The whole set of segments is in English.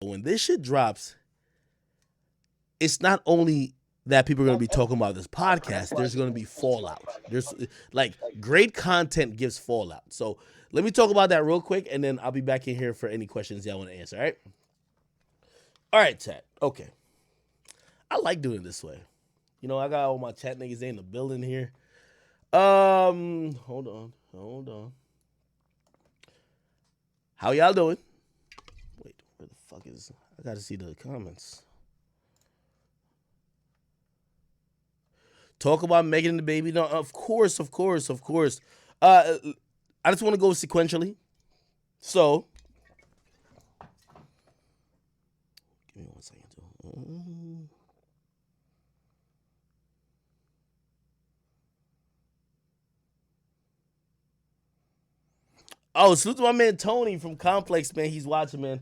But when this shit drops, it's not only that people are going to be talking about this podcast, there's going to be fallout. There's like great content gives fallout. So let me talk about that real quick, and then I'll be back in here for any questions y'all want to answer. All right. All right, chat. Okay. I like doing it this way. You know, I got all my chat niggas in the building here. Hold on. How y'all doing? Wait, where the fuck is... I gotta see the comments. Talk about Megan the baby. No, of course. I just want to go sequentially. So, give me 1 second. Oh, salute to my man Tony from Complex, man. He's watching, man.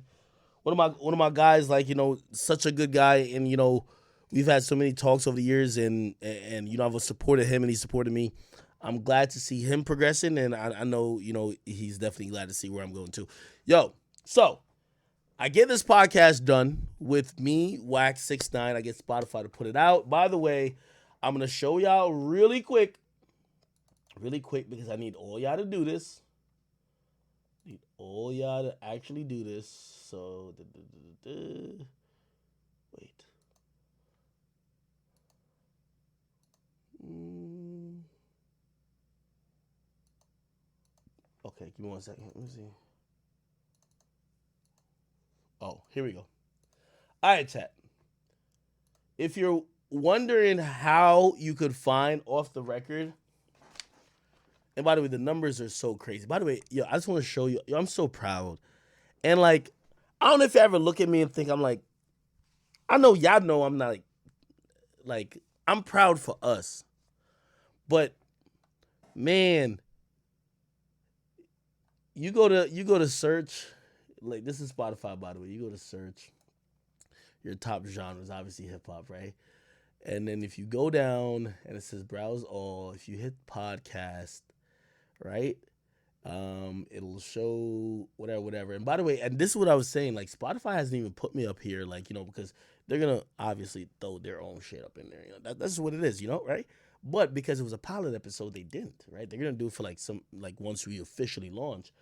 One of my guys, like, you know, such a good guy, and you know, we've had so many talks over the years, and you know, I've supported him and he supported me. I'm glad to see him progressing, and I know, you know, he's definitely glad to see where I'm going to. Yo, so I get this podcast done with me, Wax69. I get Spotify to put it out. By the way, I'm gonna show y'all really quick, because I need all y'all to do this. Need all y'all to actually do this. So, wait. Okay, give me 1 second. Let me see. Oh, here we go. All right, chat. If you're wondering how you could find Off the Record, and by the way, the numbers are so crazy. By the way, yo, I just want to show you. Yo, I'm so proud. And like, I don't know if you ever look at me and think I'm like, I know y'all know I'm not like I'm proud for us. But man, you go to search, like this is Spotify, by the way. You go to search your top genres, obviously hip hop, right? And then if you go down and it says browse all, if you hit podcast, right? It'll show whatever. And by the way, and this is what I was saying, like Spotify hasn't even put me up here, like, you know, because they're gonna obviously throw their own shit up in there. You know, that's what it is, you know, right? But because it was a pilot episode, they didn't, right? They're gonna do it for like once we officially launch.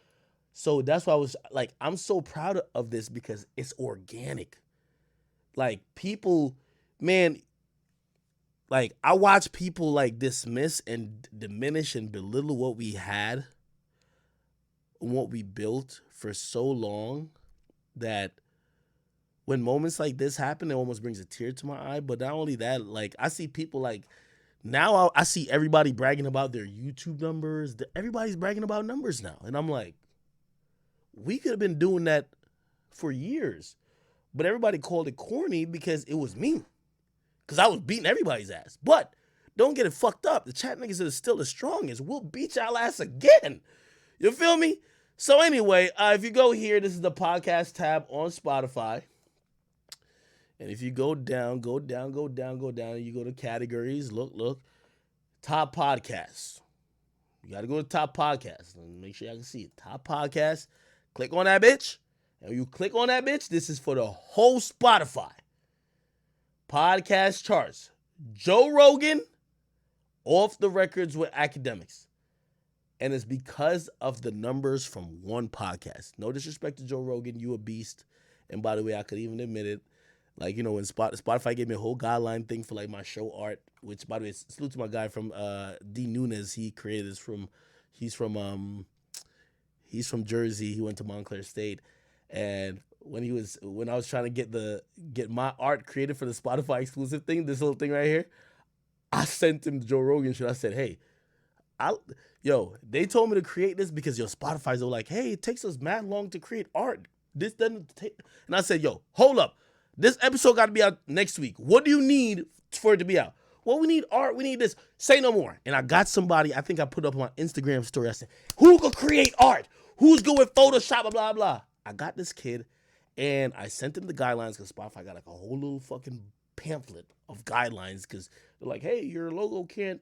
So that's why I was like, I'm so proud of this because it's organic. Like people, man, like I watch people like dismiss and diminish and belittle what we had, what we built for so long, that when moments like this happen, it almost brings a tear to my eye. But not only that, like I see people like now I see everybody bragging about their YouTube numbers. Everybody's bragging about numbers now. And I'm like, we could have been doing that for years. But everybody called it corny because it was me. Because I was beating everybody's ass. But don't get it fucked up. The chat niggas are still the strongest. We'll beat y'all ass again. You feel me? So anyway, if you go here, this is the podcast tab on Spotify. And if you go down, you go to categories, look, top podcasts. You got to go to top podcasts. Make sure y'all can see it. Top podcasts. Click on that bitch. And when you click on that bitch, this is for the whole Spotify. Podcast charts. Joe Rogan, Off the Records with Akademiks. And it's because of the numbers from one podcast. No disrespect to Joe Rogan, you a beast. And by the way, I could even admit it. Like, you know, when Spotify gave me a whole guideline thing for like my show art, which by the way, salute to my guy from D Nunes. He created this he's from Jersey. He went to Montclair State. And when I was trying to get my art created for the Spotify exclusive thing, this little thing right here, I sent him Joe Rogan shit. I said, hey, they told me to create this because Spotify's all like, hey, it takes us mad long to create art. This doesn't take, and I said, yo, hold up. This episode got to be out next week. What do you need for it to be out? Well, we need art. We need this. Say no more. And I got somebody, I think I put up on my Instagram story. I said, who could create art? Who's good with Photoshop, blah, blah, blah. I got this kid, and I sent him the guidelines because Spotify got like a whole little fucking pamphlet of guidelines because they're like, hey, your logo can't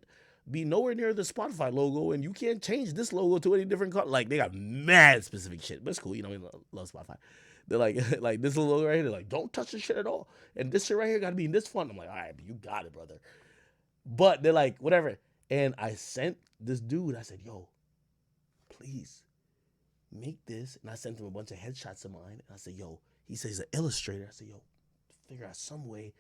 be nowhere near the Spotify logo, and you can't change this logo to any different color. Like, they got mad specific shit, but it's cool. You know, we love Spotify. They're like like this little logo right here. They're like, don't touch this shit at all. And this shit right here got to be in this font. I'm like, all right, you got it, brother. But they're like, whatever. And I sent this dude. I said, yo, please make this. And I sent him a bunch of headshots of mine. And I said, yo, he says he's an illustrator. I said, yo, figure out some way.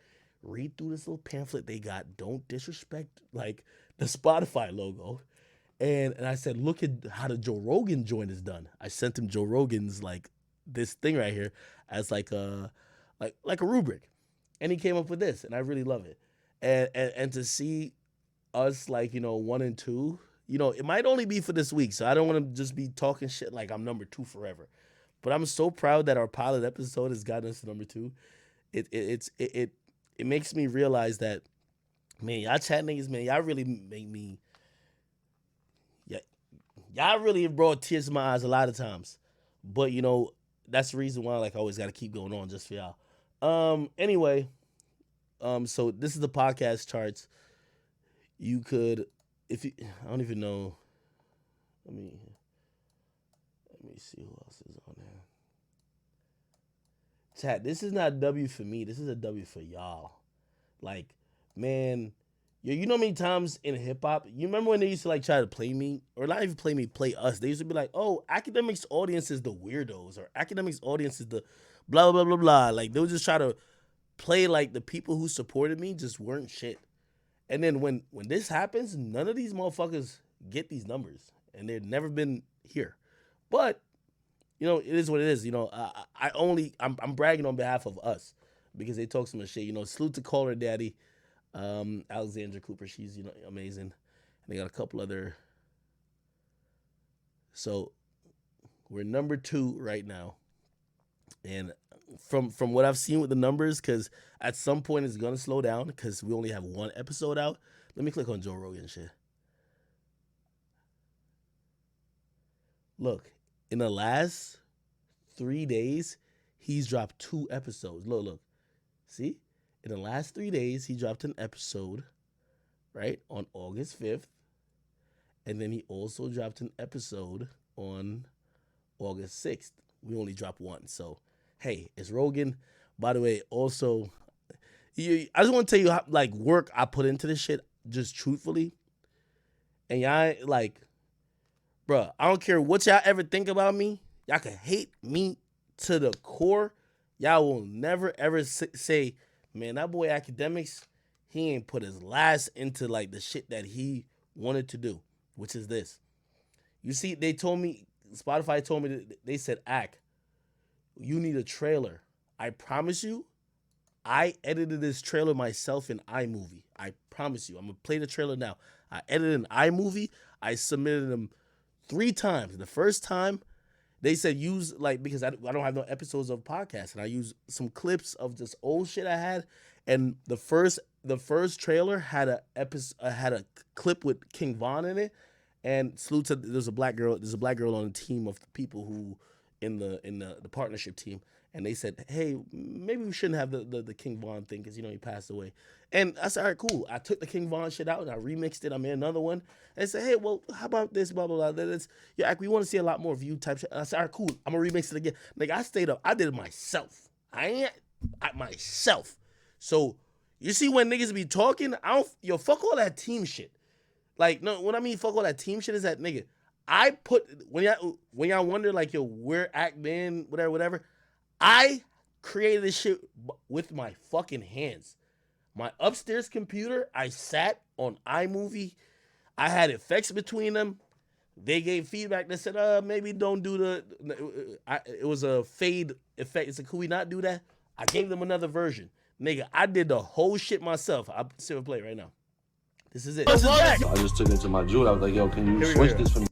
Read through this little pamphlet they got. Don't disrespect like the Spotify logo. And I said, look at how the Joe Rogan joint is done. I sent him Joe Rogan's like this thing right here as like a rubric. And he came up with this, and I really love it. And to see us like, 1 and 2, it might only be for this week. So I don't want to just be talking shit like I'm number 2 forever. But I'm so proud that our pilot episode has gotten us to number 2. It makes me realize that, man, y'all chat niggas, man, y'all really make me, y'all really brought tears to my eyes a lot of times. But, that's the reason why, like, I always got to keep going on just for y'all. Anyway, so this is the podcast charts. You could, I don't even know. Let me see who else is on there. Chat, this is not a W for me. This is a W for y'all. Like, man, you know how many times in hip hop, you remember when they used to like try to play me, or not even play me, play us. They used to be like, oh, Akademiks audience is the weirdos, or Akademiks audience is the blah, blah, blah, blah. Like, they would just try to play like the people who supported me just weren't shit. And then when this happens, none of these motherfuckers get these numbers, and they've never been here. But it is what it is. I'm bragging on behalf of us because they talk so much shit. Salute to Caller Daddy, Alexandra Cooper. She's amazing. And they got a couple other. So we're number 2 right now, and from what I've seen with the numbers, because at some point it's gonna slow down because we only have 1 episode out. Let me click on Joe Rogan shit. Look, in the last 3 days, he's dropped 2 episodes. Look. See? In the last 3 days, he dropped an episode, right, on August 5th. And then he also dropped an episode on August 6th. We only dropped 1. So, hey, it's Rogan. By the way, also, I just want to tell you how, like, work I put into this shit, just truthfully. And y'all, like, bruh, I don't care what y'all ever think about me. Y'all can hate me to the core. Y'all will never, ever say, man, that boy Akademiks, he ain't put his last into, like, the shit that he wanted to do, which is this. You see, they told me, Spotify told me, they said, Ak, you need a trailer. I promise you, I edited this trailer myself in iMovie. I promise you. I'm going to play the trailer now. I edited in iMovie. I submitted them 3 times. The first time, they said use, like, because I don't have no episodes of podcasts, and I used some clips of this old shit I had, and the first trailer had a clip with King Von in it, and salute to, there's a black girl on the team of the people who in the partnership team, and they said, hey, maybe we shouldn't have the King Von thing because he passed away. And I said, all right, cool. I took the King Von shit out and I remixed it. I made another one. And I said, hey, well, how about this, blah, blah, blah. We want to see a lot more view type shit. And I said, all right, cool. I'm going to remix it again. Like, I stayed up. I did it myself. Myself. So, you see when niggas be talking, fuck all that team shit. Like, no, what I mean fuck all that team shit is that, nigga, I put, when y'all wonder, like, yo, where Act been, whatever, I created this shit with my fucking hands. My upstairs computer, I sat on iMovie. I had effects between them. They gave feedback that said, maybe don't do it was a fade effect. It's like, could we not do that? I gave them another version. Nigga, I did the whole shit myself. I'll sit and play it right now. This is it. I just took it to my Jude. I was like, yo, can you switch this for me?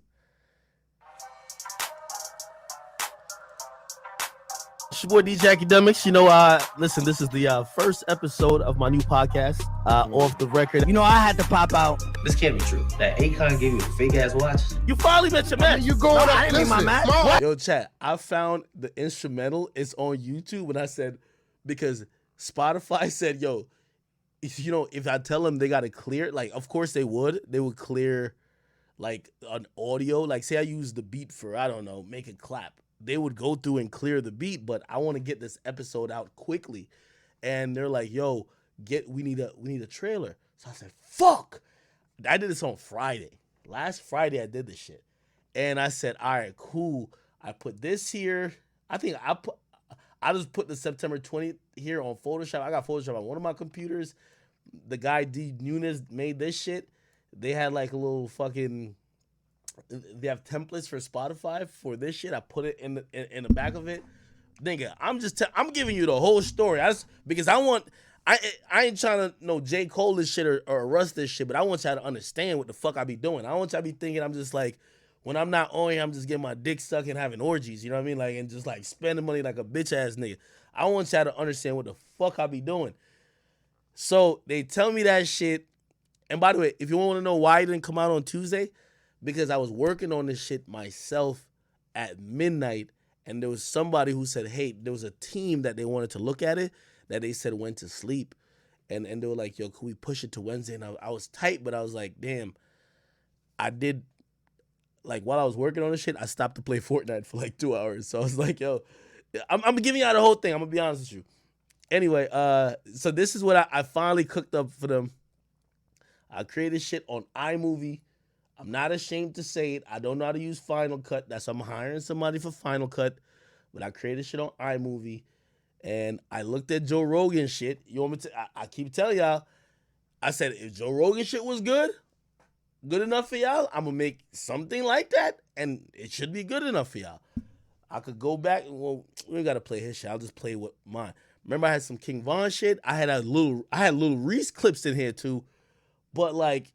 It's your boy DJ Akademiks. Listen, this is the first episode of my new podcast, Off the Record. I had to pop out. This can't be true. That Akon gave you a fake ass watch. You finally met your match. You going up? I didn't make my match. Yo, chat, I found the instrumental. It's on YouTube. When I said, because Spotify said, yo, if I tell them they got to clear, like, of course they would clear, like, an audio. Like, say I use the beat for, I don't know, make a clap. they would go through and clear the beat, but I want to get this episode out quickly. And they're like, yo, we need a trailer. So I said, fuck. I did this on Friday. Last Friday I did this shit. And I said, all right, cool. I put this here. I think I just put the September 20th here on Photoshop. I got Photoshop on one of my computers. The guy D Nunes made this shit. They had like a little fucking, they have templates for Spotify for this shit. I put it in the back of it. Nigga, I'm giving you the whole story. Because I ain't trying to know J. Cole this shit or Russ this shit, but I want y'all to understand what the fuck I be doing. I want y'all to be thinking I'm just like, when I'm not on here, I'm just getting my dick sucked and having orgies, you know what I mean? Like, and just like spending money like a bitch ass nigga. I want y'all to understand what the fuck I be doing. So they tell me that shit. And by the way, if you want to know why it didn't come out on Tuesday, because I was working on this shit myself at midnight. And there was somebody who said, hey, there was a team that they wanted to look at it that they said went to sleep. And they were like, yo, can we push it to Wednesday? And I was tight, but I was like, damn, I did, like, while I was working on this shit, I stopped to play Fortnite for like 2 hours. So I was like, yo, I'm giving y'all the whole thing. I'm going to be honest with you. Anyway, so this is what I finally cooked up for them. I created shit on iMovie. I'm not ashamed to say it. I don't know how to use Final Cut. That's why I'm hiring somebody for Final Cut. But I created shit on iMovie. And I looked at Joe Rogan shit. You want me to? I keep telling y'all. I said, if Joe Rogan shit was good enough for y'all, I'm going to make something like that. And it should be good enough for y'all. I could go back. Well, we ain't got to play his shit. I'll just play with mine. Remember I had some King Von shit? I had little Reese clips in here too. But like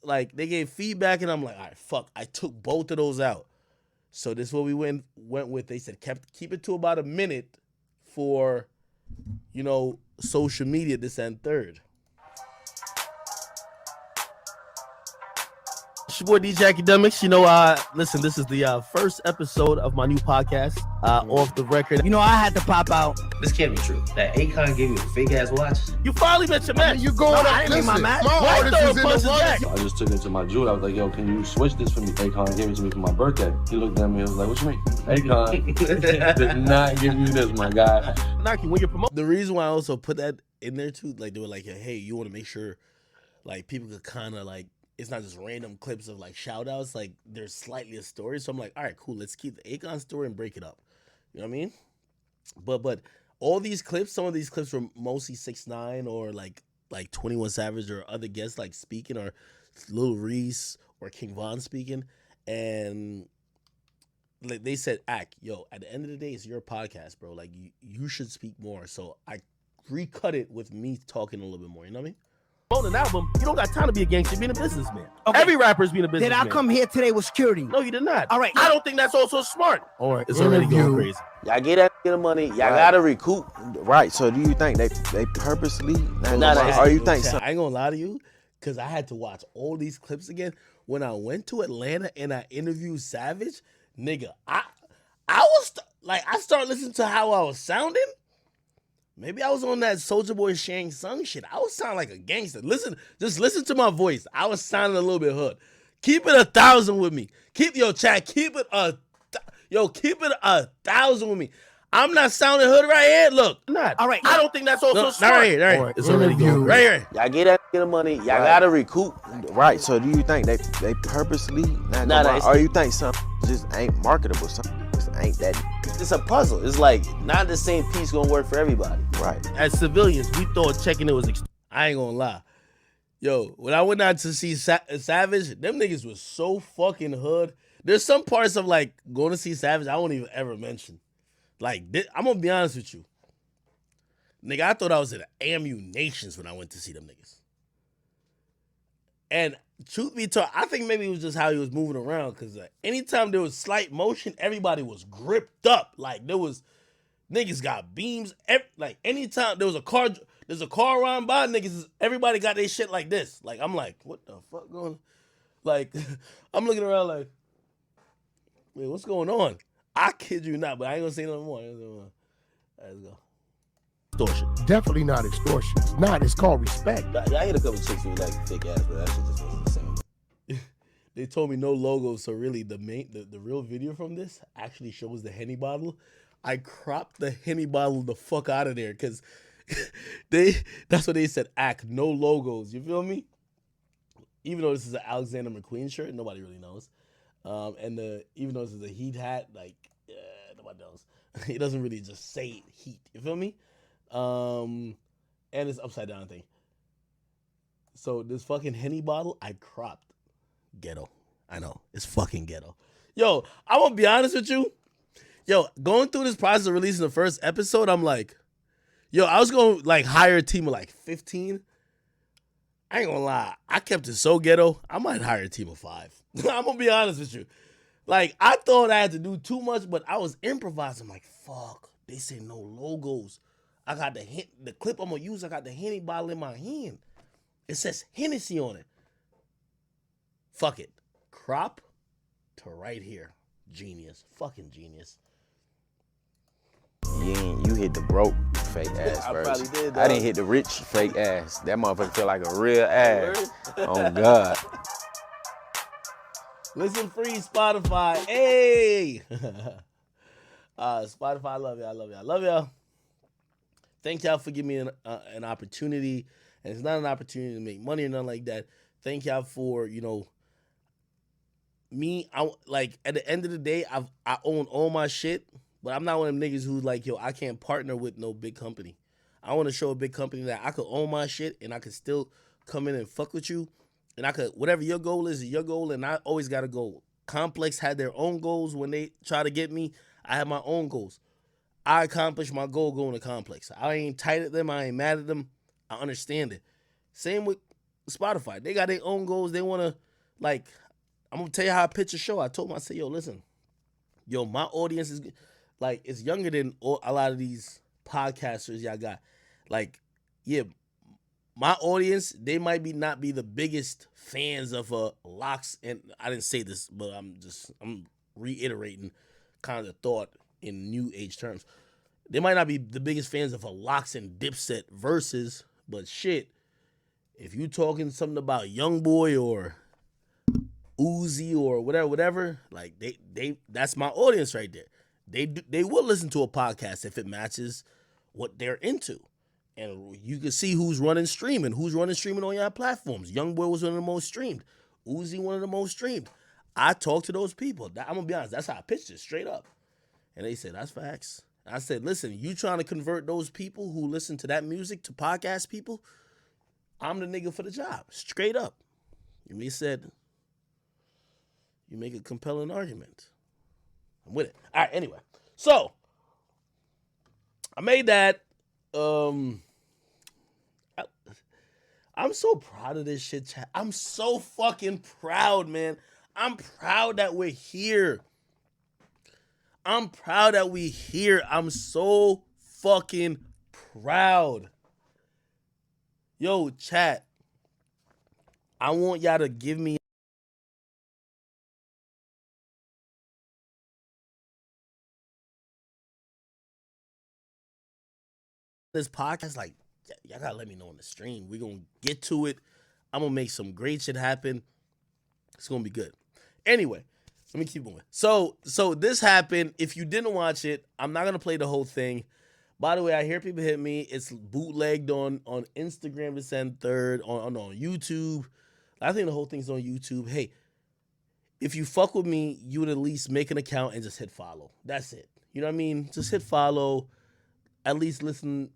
they gave feedback and I'm like, all right, fuck. I took both of those out. So this is what we went with. They said keep it to about a minute for, social media, this and third. It's your boy DJ Akademiks. Listen, this is the first episode of my new podcast, Off the Record. I had to pop out. This can't be true. That Akon gave you a fake ass watch. You finally met your match. You going up? Listen, my match. I just took it to my jewel. I was like, yo, can you switch this for me? Akon gave it to me for my birthday. He looked at me and was like, what you mean? Akon did not give you this, my guy. When you promote, the reason why I also put that in there too, like they were like, hey, you want to make sure like people could kind of like, it's not just random clips of like shout outs, like there's slightly a story. So I'm like, all right, cool, let's keep the Akon story and break it up. You know what I mean? But all these clips, some of these clips were mostly 6ix9ine or like 21 Savage or other guests like speaking, or Lil Reese or King Von speaking. And like they said, yo, at the end of the day, it's your podcast, bro. Like you should speak more. So I recut it with me talking a little bit more. You know what I mean? On an album, you don't got time to be a gangster, being a businessman. Okay. Every rapper's being a businessman. Did I come here today with security? No, you did not. All right. I don't think that's also smart. All right. It's already going crazy. Y'all get that the money. Y'all gotta recoup. Right. So do you think they purposely? Or you think I ain't gonna lie to you, because I had to watch all these clips again. When I went to Atlanta and I interviewed Savage, nigga, I started listening to how I was sounding. Maybe I was on that Soulja Boy Shang Tsung shit. I was sounding like a gangster. Just listen to my voice. I was sounding a little bit hood. Keep it 1,000 with me. Keep it 1,000 with me. I'm not sounding hood right here. Look, not. All right. I don't think that's also smart. Right here. All right. It's already going right here. Y'all get that the money. Y'all gotta recoup. Right. So do you think they purposely? Or you think something just ain't marketable? Something just ain't that. It's a puzzle. It's like not the same piece gonna work for everybody. Right. As civilians, we thought checking it was. I ain't gonna lie. Yo, when I went out to see Savage, them niggas was so fucking hood. There's some parts of like going to see Savage I won't even ever mention. Like, I'm gonna be honest with you. Nigga, I thought I was at AMU Nations when I went to see them niggas. And truth be told, I think maybe it was just how he was moving around, because anytime there was slight motion, everybody was gripped up. Like, there was, niggas got beams. Like, anytime there's a car around by, niggas, everybody got their shit like this. Like, I'm like, what the fuck going on? Like, I'm looking around like, wait, what's going on? I kid you not, but I ain't gonna say no more. All right, let's go. Extortion. Definitely not extortion. It's not. It's called respect. I hit a couple chicks who like thick ass, but that shit just wasn't the same. they told me no logo. So really, the real video from this actually shows the Henny bottle. I cropped the Henny bottle the fuck out of there because that's what they said. Act no logos. You feel me? Even though this is an Alexander McQueen shirt, nobody really knows. And even though this is a Heat hat, like nobody knows. It doesn't really just say Heat. You feel me? And it's upside down thing. So this fucking Henny bottle, I cropped. Ghetto. I know. It's fucking ghetto. Yo, I'm gonna be honest with you. Yo, going through this process of releasing the first episode, I'm like, yo, I was gonna like hire a team of like 15. I ain't gonna lie. I kept it so ghetto. I might hire a team of 5. I'm gonna be honest with you. Like, I thought I had to do too much, but I was improvising. Like, fuck. They say no logos. I got the clip I'm gonna use. I got the Henny bottle in my hand. It says Hennessy on it. Fuck it. Crop to right here. Genius. Fucking genius. You hit the broke fake ass I first. probably did, I dog. didn't hit the rich fake ass. That motherfucker feel like a real ass. Oh God. Listen free, Spotify. Hey. Spotify, I love y'all. I love y'all. Thank y'all for giving me an opportunity. And it's not an opportunity to make money or nothing like that. Thank y'all for, me. Like, at the end of the day, I own all my shit, but I'm not one of them niggas who's like, yo, I can't partner with no big company. I want to show a big company that I could own my shit and I could still come in and fuck with you. And I could, whatever your goal is your goal, and I always got a goal. Complex had their own goals when they try to get me. I have my own goals. I accomplished my goal going to Complex. I ain't tight at them. I ain't mad at them. I understand it. Same with Spotify. They got their own goals. They want to, like, I'm going to tell you how I pitch a show. I told them, I said, yo, listen, my audience is, like, it's younger than a lot of these podcasters y'all got. Like, yeah, my audience, they might not be the biggest fans of locks, and I didn't say this, but I'm reiterating kind of the thought in new age terms. They might not be the biggest fans of a Locks and Dipset versus, but shit, if you talking something about YoungBoy or Uzi or whatever, like they that's my audience right there. They will listen to a podcast if it matches what they're into. And you can see who's running streaming on your platforms. YoungBoy was one of the most streamed. Uzi, one of the most streamed. I talked to those people. I'm going to be honest. That's how I pitched it, straight up. And they said, that's facts. I said, listen, you trying to convert those people who listen to that music to podcast people? I'm the nigga for the job, straight up. And they said, you make a compelling argument. I'm with it. All right, anyway. So, I made that. I'm so proud of this shit, chat. I'm so fucking proud, man. I'm proud that we're here. I'm so fucking proud. Yo, chat. I want y'all to give me this podcast. Like, y'all gotta let me know on the stream. We're gonna get to it. I'm gonna make some great shit happen. It's gonna be good. Anyway, let me keep going. So this happened. If you didn't watch it, I'm not gonna play the whole thing. By the way, I hear people hit me. It's bootlegged on Instagram. It's on third on YouTube. I think the whole thing's on YouTube. Hey, if you fuck with me, you would at least make an account and just hit follow. That's it. You know what I mean? Just hit follow. At least listen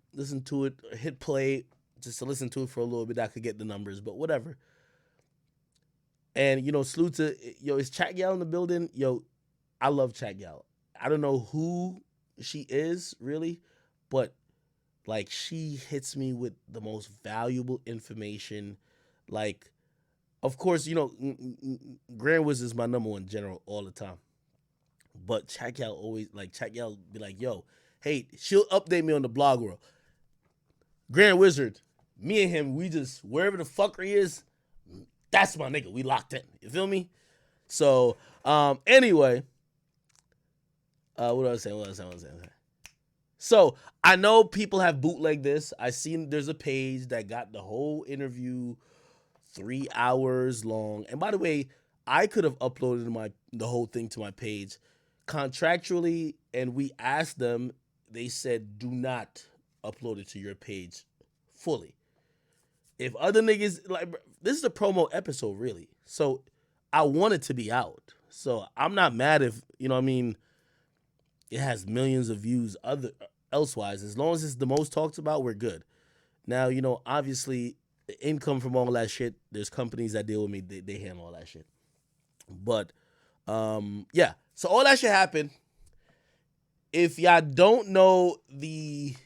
to it. Hit play just to listen to it for a little bit. I could get the numbers, but whatever. And, salute to, is Chat Gal in the building? Yo, I love Chat Gal. I don't know who she is, really, but, like, she hits me with the most valuable information. Like, of course, Grand Wiz is my number one general all the time. But Chat Gal always, Chat Gal be like, yo, hey, she'll update me on the blog world. Grand Wizard, me and him, we just, wherever the fucker he is, that's my nigga. We locked in. You feel me? So, anyway, what was I saying? So, I know people have bootlegged this. I seen there's a page that got the whole interview 3 hours long. And by the way, I could have uploaded the whole thing to my page contractually, and we asked them. They said, "Do not upload it to your page fully." If other niggas like, this is a promo episode, really. So I want it to be out. So I'm not mad if, you know what I mean, it has millions of views elsewise. As long as it's the most talked about, we're good. Now, you know, obviously the income from all that shit, there's companies that deal with me, they handle all that shit. But yeah. So all that shit happened. If y'all don't know the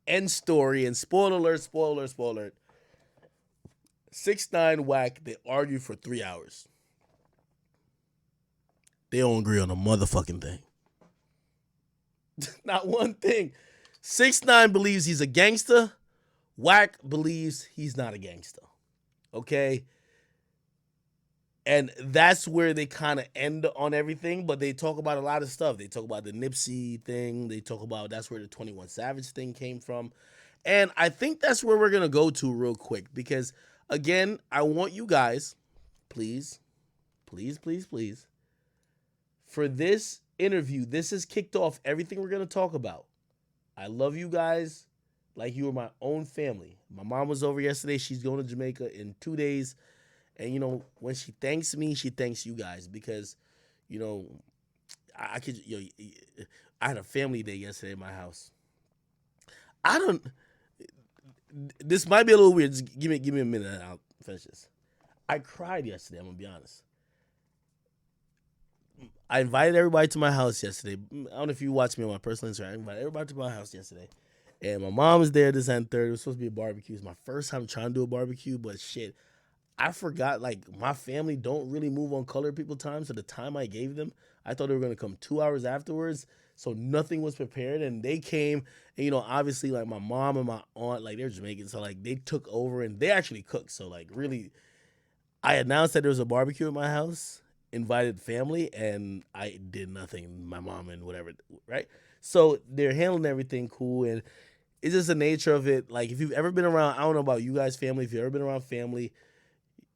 end story, and spoiler alert, 6ix9ine Whack, they argue for 3 hours. They don't agree on a motherfucking thing. Not one thing. 6ix9ine believes he's a gangster. Whack believes he's not a gangster. Okay? And that's where they kind of end on everything, but they talk about a lot of stuff. They talk about the Nipsey thing. They talk about that's where the 21 Savage thing came from. And I think that's where we're going to go to real quick because, again, I want you guys, please, for this interview, this has kicked off everything we're going to talk about. I love you guys like you were my own family. My mom was over yesterday. She's going to Jamaica in 2 days. And, you know, when she thanks me, she thanks you guys because, you know, I had a family day yesterday at my house. This might be a little weird. Just give me a minute and I'll finish this. I cried yesterday, I'm going to be honest. I invited everybody to my house yesterday. I don't know if you watched me on my personal Instagram. I invited everybody to my house yesterday. And my mom was there this and third. It was supposed to be a barbecue. It was my first time trying to do a barbecue, but shit, I forgot, like, my family don't really move on colored people time. So the time I gave them, I thought they were going to come 2 hours afterwards. So nothing was prepared. And they came, and, you know, obviously, like, my mom and my aunt, like, they're Jamaican. So, like, they took over and they actually cooked. So, like, really, I announced that there was a barbecue at my house, invited family, and I did nothing. My mom and whatever, right? So they're handling everything cool. And it's just the nature of it. Like, if you've ever been around, I don't know about you guys' family, if you've ever been around family,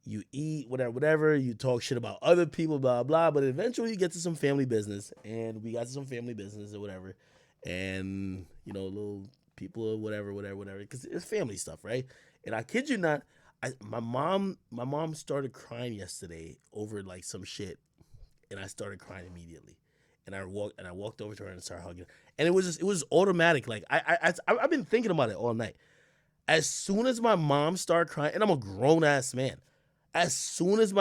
you eat, whatever, you talk shit about other people, blah, blah, but eventually you get to some family business, and we got to some family business or whatever, and, you know, little people or whatever, because it's family stuff, right? And I kid you not, my mom started crying yesterday over, like, some shit, and I started crying immediately. And I walked over to her and started hugging her. And it was automatic. Like, I've been thinking about it all night. As soon as my mom started crying, and I'm a grown-ass man, as soon as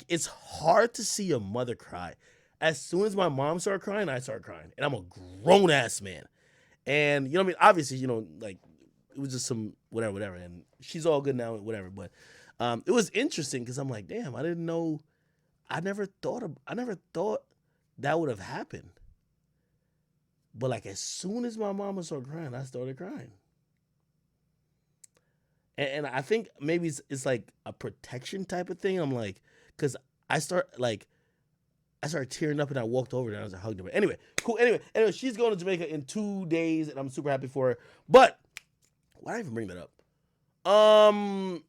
it's hard to see a mother cry. As soon as my mom started crying, I started crying. And I'm a grown-ass man. And, you know what I mean? Obviously, you know, like, it was just some whatever. And she's all good now, whatever. But it was interesting because I'm like, damn, I didn't know. I never thought that would have happened. But, like, as soon as my mama started crying, I started crying. And I think maybe it's like a protection type of thing. I'm like, because I started tearing up and I walked over there and I hugged her. But anyway, cool. Anyway, she's going to Jamaica in 2 days and I'm super happy for her. But why did I even bring that up? Oh,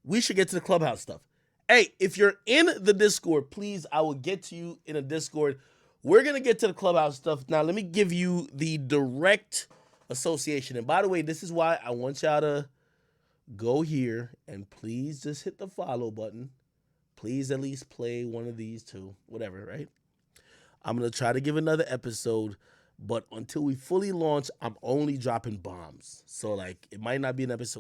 we should get to the Clubhouse stuff. Hey, if you're in the Discord, please, I will get to you in a Discord. We're going to get to the Clubhouse stuff. Now, let me give you the direct association. And by the way, this is why I want y'all to go here and please just hit the follow button. Please at least play one of these two, whatever, right? I'm going to try to give another episode, but until we fully launch, I'm only dropping bombs. So, like, it might not be an episode